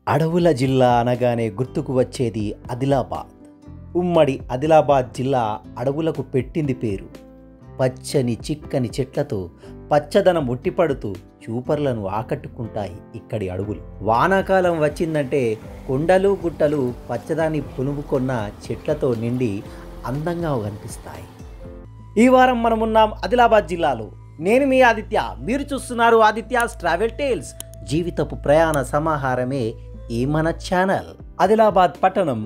అడవుల జిల్లా అనగానే గుర్తుకు వచ్చేది ఆదిలాబాద్. ఉమ్మడి ఆదిలాబాద్ జిల్లా అడవులకు పెట్టింది పేరు. పచ్చని చిక్కని చెట్లతో పచ్చదనం ఉట్టిపడుతూ చూపర్లను ఆకట్టుకుంటాయి ఇక్కడి అడవులు. వానాకాలం వచ్చిందంటే కొండలు గుట్టలు పచ్చదాన్ని పులుముకొన్న చెట్లతో నిండి అందంగా కనిపిస్తాయి. ఈ వారం మనమున్నాం ఆదిలాబాద్ జిల్లాలో. నేను మీ ఆదిత్య, మీరు చూస్తున్నారు ఆదిత్యాస్ ట్రావెల్ టేల్స్. జీవితపు ప్రయాణ సమాహారమే ఈ మన ఛానల్. ఆదిలాబాద్ పట్టణం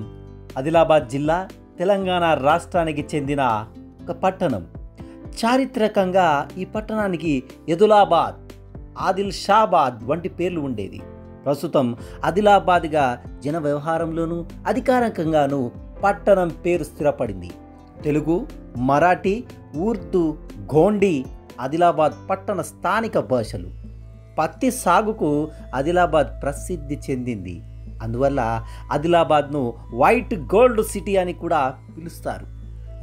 ఆదిలాబాద్ జిల్లా తెలంగాణ రాష్ట్రానికి చెందిన ఒక పట్టణం. చారిత్రకంగా ఈ పట్టణానికి యదులాబాద్, ఆదిల్ షాబాద్ వంటి పేర్లు ఉండేది. ప్రస్తుతం ఆదిలాబాద్గా జన వ్యవహారంలోనూ అధికారికంగానూ పట్టణం పేరు స్థిరపడింది. తెలుగు, మరాఠీ, ఉర్దూ, గోండి ఆదిలాబాద్ పట్టణ స్థానిక భాషలు. పత్తి సాగుకు ఆదిలాబాద్ ప్రసిద్ధి చెందింది. అందువల్ల ఆదిలాబాద్ను వైట్ గోల్డ్ సిటీ అని కూడా పిలుస్తారు.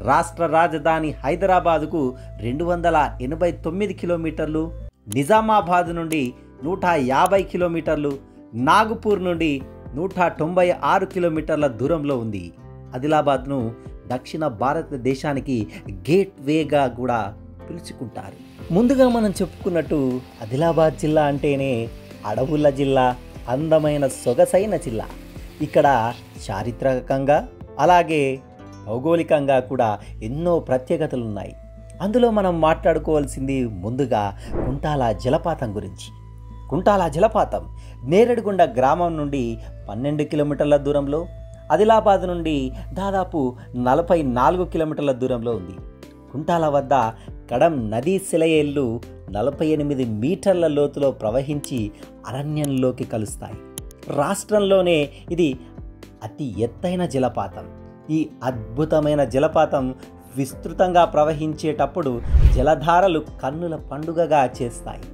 రాష్ట్ర రాజధాని హైదరాబాదుకు 289 కిలోమీటర్లు, నిజామాబాద్ నుండి 150 కిలోమీటర్లు, నాగపూర్ నుండి 196 కిలోమీటర్ల దూరంలో ఉంది. ఆదిలాబాద్ను దక్షిణ భారతదేశానికి గేట్ వేగా కూడా పిలుచుకుంటారు. ముందుగా మనం చెప్పుకున్నట్టు ఆదిలాబాద్ జిల్లా అంటేనే అడవుల జిల్లా, అందమైన సొగసైన జిల్లా. ఇక్కడ చారిత్రకంగా అలాగే భౌగోళికంగా కూడా ఎన్నో ప్రత్యేకతలు ఉన్నాయి. అందులో మనం మాట్లాడుకోవాల్సింది ముందుగా కుంటాల జలపాతం గురించి. కుంటాల జలపాతం నేరేడుగొండ గ్రామం నుండి 12 కిలోమీటర్ల దూరంలో, ఆదిలాబాద్ నుండి దాదాపు 44 కిలోమీటర్ల దూరంలో ఉంది. కుంటాల వద్ద కడం నదీ సెలయేళ్ళు 48 మీటర్ల లోతులో ప్రవహించి అరణ్యంలోకి కలుస్తాయి. రాష్ట్రంలోనే ఇది అతి ఎత్తైన జలపాతం. ఈ అద్భుతమైన జలపాతం విస్తృతంగా ప్రవహించేటప్పుడు జలధారలు కన్నుల పండుగగా చేస్తాయి.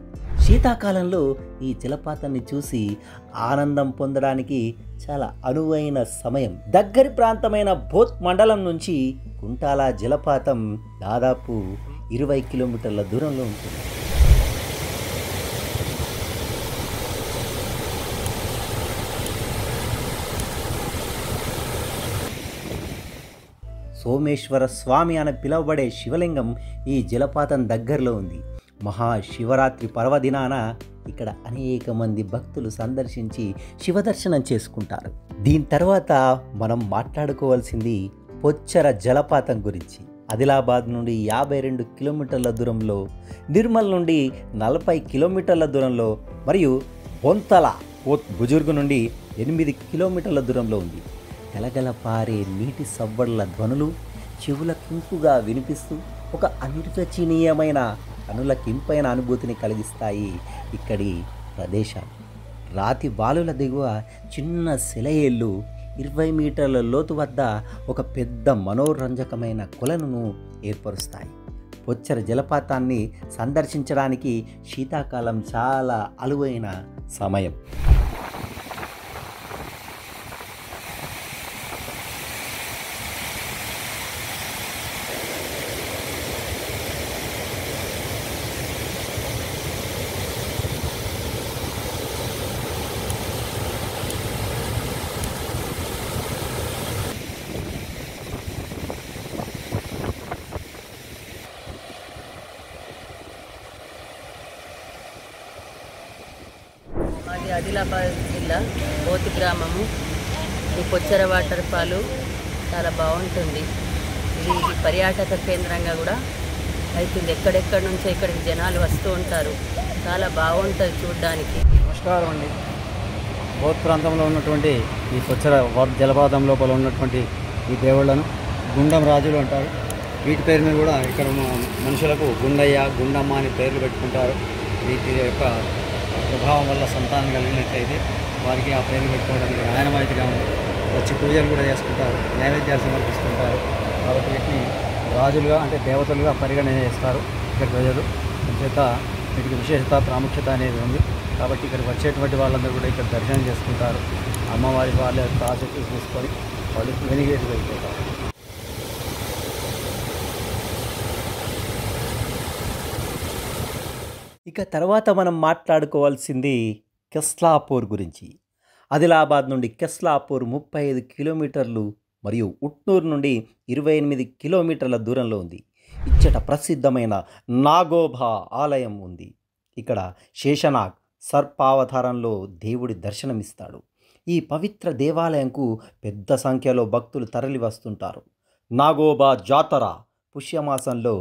శీతాకాలంలో ఈ జలపాతాన్ని చూసి ఆనందం పొందడానికి చాలా అనువైన సమయం. దగ్గరి ప్రాంతమైన బోత్ మండలం నుంచి కుంటాల జలపాతం దాదాపు 20 కిలోమీటర్ల దూరంలో ఉంటుంది. సోమేశ్వర స్వామి అని పిలువబడే శివలింగం ఈ జలపాతం దగ్గరలో ఉంది. మహాశివరాత్రి పర్వదినాన ఇక్కడ అనేక మంది భక్తులు సందర్శించి శివదర్శనం చేసుకుంటారు. దీని తర్వాత మనం మాట్లాడుకోవాల్సింది పొచ్చర జలపాతం గురించి. ఆదిలాబాద్ నుండి 52 కిలోమీటర్ల దూరంలో, నిర్మల్ నుండి 40 కిలోమీటర్ల దూరంలో మరియు బొంతల బుజుర్గు నుండి 8 కిలోమీటర్ల దూరంలో ఉంది. గలగల పారే నీటి సవ్వళ్ల ధ్వనులు చెవులకింపుగా వినిపిస్తూ ఒక అనిర్వచనీయమైన కనులకింపైన అనుభూతిని కలిగిస్తాయి ఇక్కడి ప్రదేశాలు. రాతి బాలుల దిగువ చిన్న సెలయేళ్ళు 20 మీటర్ల లోతు వద్ద ఒక పెద్ద మనోరంజకమైన కొలను ఏర్పరుస్తాయి. పొచ్చర జలపాతాన్ని సందర్శించడానికి శీతాకాలం చాలా అనువైన సమయం. మాది ఆదిలాబాద్ జిల్లా బోతి గ్రామము. ఈ పొచ్చర వాటర్ ఫాలు చాలా బాగుంటుంది. ఇది పర్యాటక కేంద్రంగా కూడా అవుతుంది. ఎక్కడెక్కడి నుంచో ఇక్కడికి జనాలు వస్తూ ఉంటారు. చాలా బాగుంటుంది చూడడానికి. నమస్కారం అండి. బోత్ ప్రాంతంలో ఉన్నటువంటి ఈ పొచ్చర జలపాతం లోపల ఉన్నటువంటి ఈ దేవుళ్లను గుండం రాజులు అంటారు. వీటి పేరు మీద కూడా ఇక్కడ మనుషులకు గుండయ్య, గుండమ్మ అని పేర్లు పెట్టుకుంటారు. వీటి యొక్క ప్రభావం వల్ల సంతానం కలిగినట్లయితే వారికి ఆ పేర్లు పెట్టుకోవడానికి ఆనవాయితీగా ఉంది. వచ్చి పూజలు కూడా చేసుకుంటారు, నైవేద్యాలు సమర్పిస్తుంటారు. కాబట్టి వీటిని రాజులుగా అంటే దేవతలుగా పరిగణన చేస్తారు ఇక్కడ ప్రజలు. చేత వీటికి విశేషత, ప్రాముఖ్యత అనేది ఉంది. కాబట్టి ఇక్కడికి వచ్చేటువంటి వాళ్ళందరూ కూడా ఇక్కడ దర్శనం చేసుకుంటారు. అమ్మవారి వాళ్ళ యొక్క ఆసక్తి తీసుకొని వాళ్ళు వెనిగేసి వెళ్ళిపోతారు. ఇక తర్వాత మనం మాట్లాడుకోవాల్సింది కెస్లాపూర్ గురించి. ఆదిలాబాద్ నుండి కెస్లాపూర్ 35 కిలోమీటర్లు మరియు ఉట్నూరు నుండి 28 కిలోమీటర్ల దూరంలో ఉంది. ఇచ్చట ప్రసిద్ధమైన నాగోబా ఆలయం ఉంది. ఇక్కడ శేషనాగ్ సర్పావతారంలో దేవుడి దర్శనమిస్తాడు. ఈ పవిత్ర దేవాలయంకు పెద్ద సంఖ్యలో భక్తులు తరలి వస్తుంటారు. నాగోబా జాతర పుష్యమాసంలో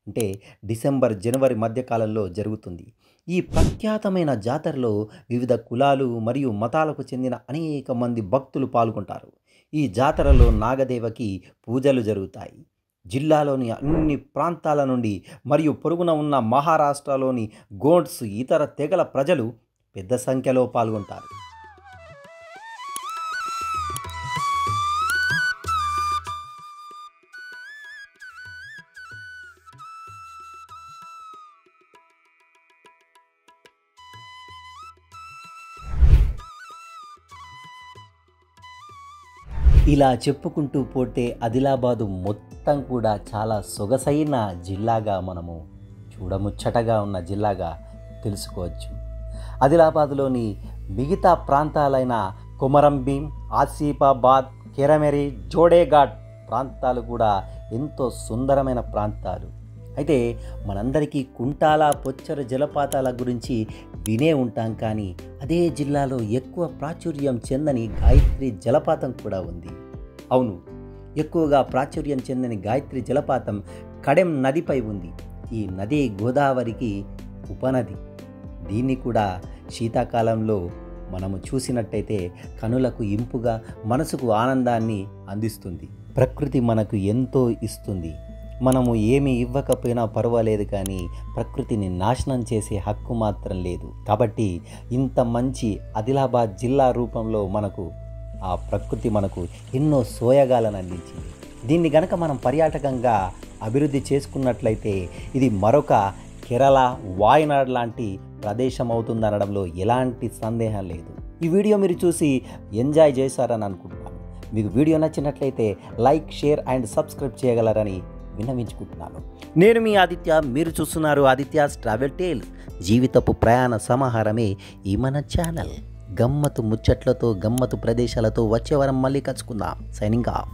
అంటే డిసెంబర్ జనవరి మధ్యకాలంలో జరుగుతుంది. ఈ ప్రఖ్యాతమైన జాతరలో వివిధ కులాలు మరియు మతాలకు చెందిన అనేక మంది భక్తులు పాల్గొంటారు. ఈ జాతరలో నాగదేవకి పూజలు జరుగుతాయి. జిల్లాలోని అన్ని ప్రాంతాల నుండి మరియు పొరుగున ఉన్న మహారాష్ట్రలోని గోండ్స్ ఇతర తెగల ప్రజలు పెద్ద సంఖ్యలో పాల్గొంటారు. ఇలా చెప్పుకుంటూ పోతే ఆదిలాబాదు మొత్తం కూడా చాలా సొగసైన జిల్లాగా మనము చూడముచ్చటగా ఉన్న జిల్లాగా తెలుసుకోవచ్చు. ఆదిలాబాదులోని మిగతా ప్రాంతాలైన కొమరంభీం, ఆసిఫాబాద్, కెరమెరి, జోడేఘాట్ ప్రాంతాలు కూడా ఎంతో సుందరమైన ప్రాంతాలు. అయితే మనందరికీ కుంటాల పొచ్చర జలపాతాల గురించి వినే ఉంటాం, కానీ అదే జిల్లాలో ఎక్కువ ప్రాచుర్యం చెందని గాయత్రి జలపాతం కూడా ఉంది. అవును, ఎక్కువగా ప్రాచుర్యం చెందని గాయత్రి జలపాతం కడెం నదిపై ఉంది. ఈ నది గోదావరికి ఉపనది. దీన్ని కూడా శీతాకాలంలో మనము చూసినట్టయితే కనులకు ఇంపుగా, మనసుకు ఆనందాన్ని అందిస్తుంది. ప్రకృతి మనకు ఎంతో ఇస్తుంది. మనము ఏమి ఇవ్వకపోయినా పర్వాలేదు, కానీ ప్రకృతిని నాశనం చేసే హక్కు మాత్రం లేదు. కాబట్టి ఇంత మంచి ఆదిలాబాద్ జిల్లా రూపంలో మనకు ఆ ప్రకృతి మనకు ఎన్నో సోయగాలను అందించింది. దీన్ని గనక మనం పర్యాటకంగా అభివృద్ధి చేసుకున్నట్లయితే ఇది మరొక కేరళ, వాయనాడ్ లాంటి ప్రదేశం అవుతుందనడంలో ఎలాంటి సందేహం లేదు. ఈ వీడియో మీరు చూసి ఎంజాయ్ చేశారని అనుకుంటున్నాను. మీకు వీడియో నచ్చినట్లయితే లైక్, షేర్ అండ్ సబ్స్క్రైబ్ చేయగలరని విన్నవించుకుంటున్నాను. నేను మీ ఆదిత్య, మీరు చూస్తున్నారు ఆదిత్యాస్ ట్రావెల్ టేల్స్. జీవితపు ప్రయాణ సమాహారమే ఈ మన ఛానల్. గమ్మత్తు ముచ్చట్లతో, గమ్మత్తు ప్రదేశాలతో వచ్చే వారం మళ్ళీ కలుసుకుందాం. Signing off.